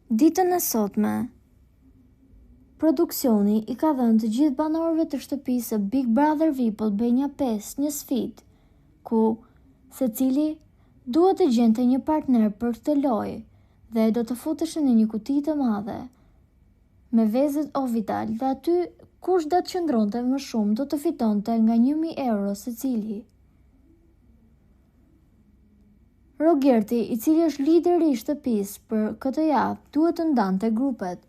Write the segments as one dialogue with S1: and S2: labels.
S1: Ditën e sotme, produksioni i ka dhënë të gjithë banorëve të shtëpisë së Big Brother People Benja 5 një sfidë, ku secili duhet të gjente një partner për këtë lojë dhe do të futeshin në një kuti të madhe me vezët Ovital dhe aty kush do të qëndronte më shumë do të fitonte nga 1.000 euro secili. Rogerti, i cili është lideri i shtëpisë për këtë javë, duhet të ndante grupet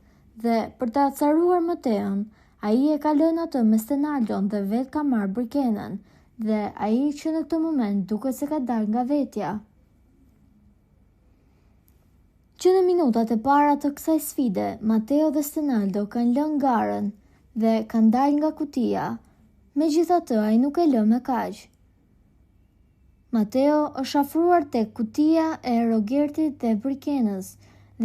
S1: dhe për të acaruar Mateon, ai e ka lënë atë me Stenaldon dhe vetë ka marrë Brikenën dhe ai që në këtë moment duket se ka dalë nga vetja. Që në minutat e para të kësaj sfide, Mateo dhe Stenaldo kanë lënë garën dhe kanë dalë nga kutia, megjithatë ai nuk e lë me kaq. Mateo është afruar tek kutia e Rogertit dhe Brikenës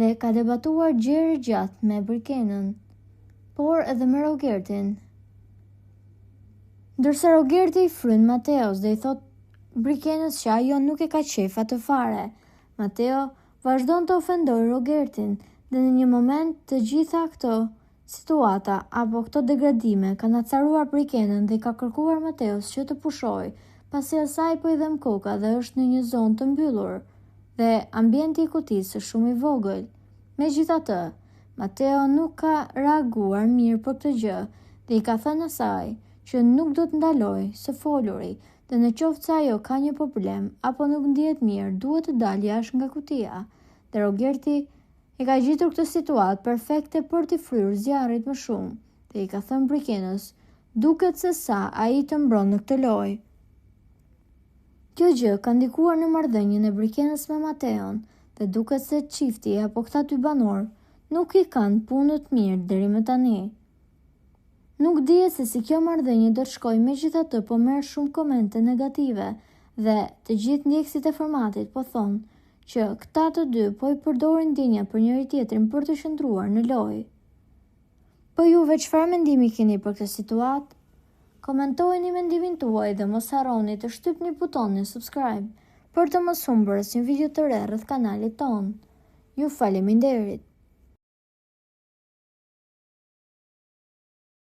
S1: dhe ka debatuar gjëra gjatë me Brikenën, por edhe me Rogertin. Ndërsa Rogerti i fryn Mateos dhe i thot Brikenës që ajo nuk e ka qef atë fare, Mateo vazhdon të ofendojë Rogertin dhe në një moment të gjitha këto situata apo këto degradime kanë acaruar Brikenën dhe ka kërkuar Mateos që të pushojë, pasi asaj po i dhem koka dhe është në një zonë të mbyllur dhe ambienti i kutisë është shumë i vogël. Megjithatë, Mateo nuk ka reaguar mirë për këtë gjë dhe i ka thënë asaj që nuk do të ndalojë së foluri dhe në qoftë se ajo ka një problem apo nuk ndihet mirë, duhet të dalë jashtë nga kutia. Dhe Rogerti e ka gjetur këtë situatë perfekte për t'i fryrë zjarrit më shumë dhe i ka thënë Brikenës, duket se sa ai të mbron në këtë lojë. Kjo gjë ka ndikuar në marrëdhënien e Brikenës me Mateon dhe duket se çifti apo këta dy banor nuk i kanë punët mirë deri më tani. Nuk dihet se si kjo marrëdhënie do të shkojë, megjithatë po merr shumë komente negative dhe të gjithë ndjekësit e formatit po thonë që këta të dy po i përdorin ndjenjat për njëri tjetrin për të qëndruar në lojë. Po juve çfarë mendimi keni për këtë situatë? Komentojeni mendimin tuaj dhe mos harroni të shtypni butonin subscribe për të mos humbur asnjë video të re rreth kanalit ton. Ju faleminderit.